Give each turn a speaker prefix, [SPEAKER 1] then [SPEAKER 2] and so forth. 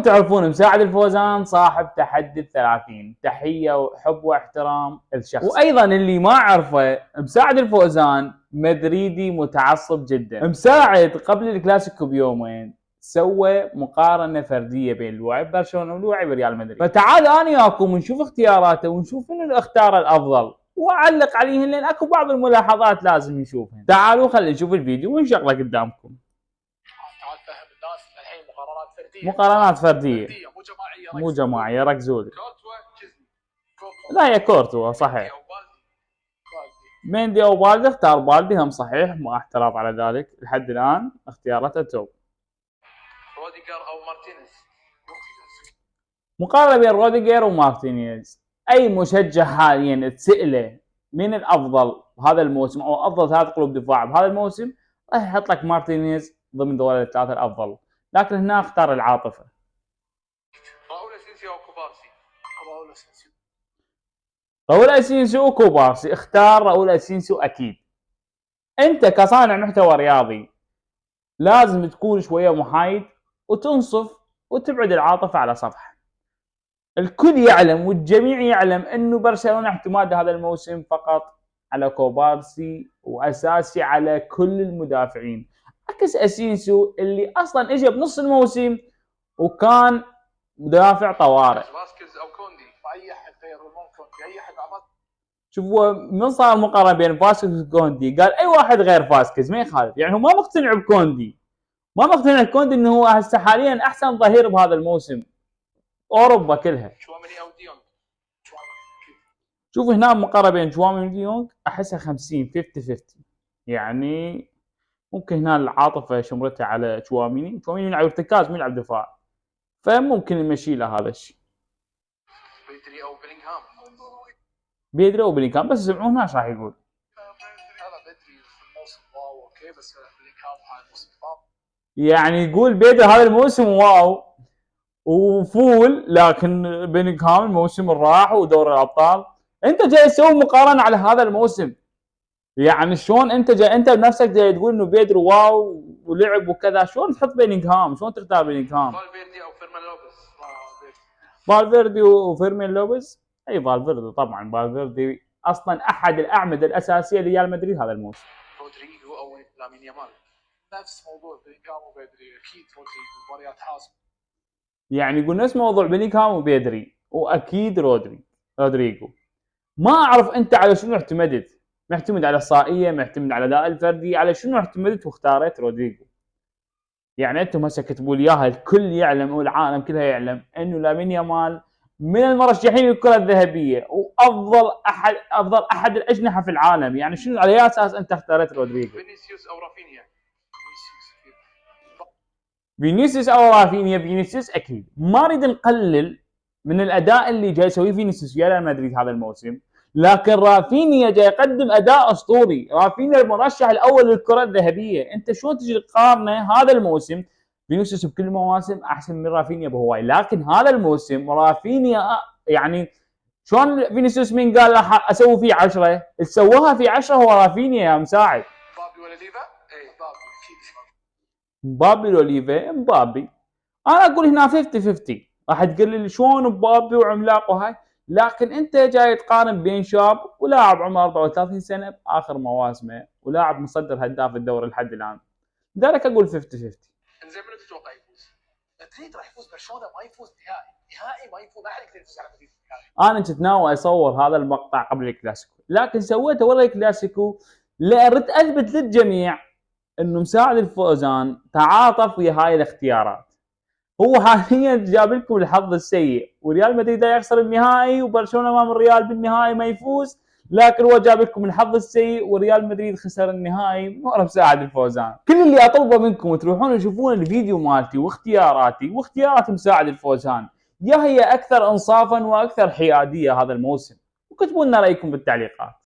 [SPEAKER 1] تعرفون مساعد الفوزان صاحب تحدي ال30، تحية وحب واحترام الشخص. وايضا اللي ما عرفه، مساعد الفوزان مدريدي متعصب جدا. مساعد قبل الكلاسيكو بيومين سوى مقارنة فردية بين لعب برشلونة ولعب ريال مدريد، فتعال انا وياكم نشوف اختياراته ونشوف من اللي اختار الافضل واعلق عليهن، لان اكو بعض الملاحظات لازم نشوفها. تعالوا خلينا نشوف الفيديو ونشغله قدامكم. مقارنات فردية مو جماعية، ركزوا لي. لا هي كورتوا صحيح. ميندي او بالدي، اختار بالدي، هم صحيح ما اعتراض على ذلك. لحد الان اختياراته توب.
[SPEAKER 2] روديجر او مارتينيز.
[SPEAKER 1] مقارنة بين روديجر ومارتينيز، اي مشجع حاليا تسأله من الافضل بهذا الموسم او افضل 3 قلوب دفاع بهذا الموسم، راح يحط لك مارتينيز ضمن دول الثلاثة الافضل، لكن هنا اختار العاطفة.
[SPEAKER 2] راؤول اسينسيو او كوبارسي.
[SPEAKER 1] راؤول اسينسيو وكوبارسي، اختار راؤول اسينسيو اكيد. انت كصانع محتوى رياضي لازم تكون شويه محايد وتنصف وتبعد العاطفه على سطح. الكل يعلم والجميع يعلم انه برشلونه اعتماد هذا الموسم فقط على كوبارسي واساسي على كل المدافعين، عكس اسينسيو اللي اصلا اجى بنص الموسم وكان مدافع طوارئ.
[SPEAKER 2] فاسكيز او كوندي. اي احد غير كوندي، اي احد عمل.
[SPEAKER 1] شوفوا من صار مقارنه بين فاسكيز وكوندي، قال اي واحد غير فاسكيز ما يخالف، يعني هو ما مقتنع بكوندي، ما مقتنع بكوندي انه هو هسه حاليا احسن ظهير بهذا الموسم اوروبا كلها.
[SPEAKER 2] تشواميني او ديونج.
[SPEAKER 1] شوف هنا مقارنه بين تشواميني وديونج، احسها 50 50، يعني ممكن هنا العاطفه شمرتها على تشواميني يلعب ارتكاز مو يلعب دفاع، فممكن نمشي له هذا الشيء.
[SPEAKER 2] بيدري او بلينغهام.
[SPEAKER 1] بيدري او بلينغهام، بس سمعونا ايش راح يقول.
[SPEAKER 2] هذا بيدري في الموسم واو اوكي، بس بلينغهام هاي الموسم
[SPEAKER 1] يعني يقول بيدري هذا الموسم واو وفول، لكن بلينغهام الموسم راح ودوري الابطال. انت جاي تسوي مقارنه على هذا الموسم، يعني شلون انت جاي انت بنفسك جاي تقول انه بيدري واو ولعب وكذا، شلون تحط بلينغهام؟ شلون تختار بلينغهام؟
[SPEAKER 2] فالفيردي او فيرمين لوبيز.
[SPEAKER 1] فالفيردي وفيرمين لوبيز، اي فالفيردي طبعا. فالفيردي اصلا احد الاعمده الاساسيه لريال مدريد هذا الموسم.
[SPEAKER 2] رودريجو او لامين يامال. نفس موضوع بلينغهام وبيدري، اكيد رودريجو مباريات حاسمه.
[SPEAKER 1] يعني يقول نفس موضوع بلينغهام وبيدري، واكيد رودريجو. ما اعرف انت على شنو اعتمدت؟ معتمد على الصائيه، معتمد على الاداء الفردي، على شنو اعتمدت واختاريت رودريجو؟ يعني انتم هسه كتبوا لي اياها، الكل يعلم والعالم كلها يعلم انه لامين يامال من المرشحين للكره الذهبيه وافضل احد الاجنحه في العالم، يعني شنو على اي اساس انت اختاريت رودريجو؟
[SPEAKER 2] فينيسيوس او رافينيا.
[SPEAKER 1] فينيسيوس او رافينيا. فينيسيوس اكيد. ما اريد نقلل من الاداء اللي جاي يسويه فينيسيوس يا ريال مدريد هذا الموسم، لكن رافينيا جاي يقدم اداء اسطوري. رافينيا المرشح الاول للكره الذهبيه، انت شلون تجي تقارنه هذا الموسم؟ فينيسيوس بكل المواسم احسن من رافينيا بهواي، لكن هذا الموسم رافينيا يعني شلون فينيسيوس مين قال راح اسوي فيه 10؟ سووها في 10 هو رافينيا يا مساعد.
[SPEAKER 2] مبابي ولا ليفا؟ اي مبابي اكيد.
[SPEAKER 1] مبابي وليفا. مبابي انا اقول هنا 50 راح تقول لي شلون مبابي وعملاق وهاي، لكن انت جاي تقارن بين شاب ولاعب عمره 34 سنه باخر مواسمه ولاعب مصدر هداف الدوري لحد الان، لذلك اقول 50.
[SPEAKER 2] انزين منو تتوقع يفوز؟ مدريد راح يفوز، برشلونه ما يفوز نهائي ما يفوز، ما حد يقدر يفوز على مدريد نهائي.
[SPEAKER 1] انا كنت ناوي اصور هذا المقطع قبل الكلاسيكو، لكن سويته ورا الكلاسيكو لأردت اثبت للجميع انه مساعد الفوزان تعاطف ويا هاي الاختيارات. هو حاليا جاب لكم الحظ السيء، وريال مدريد يخسر النهائي وبرشلونه امام الريال بالنهائي ما يفوز، لكن هو جاب لكم الحظ السيء وريال مدريد خسر النهائي ورا مساعد الفوزان. كل اللي اطلبه منكم تروحون تشوفون الفيديو مالتي واختياراتي واختيارات مساعد الفوزان، يا هي اكثر انصافا واكثر حياديه هذا الموسم، وكتبوا لنا رايكم بالتعليقات.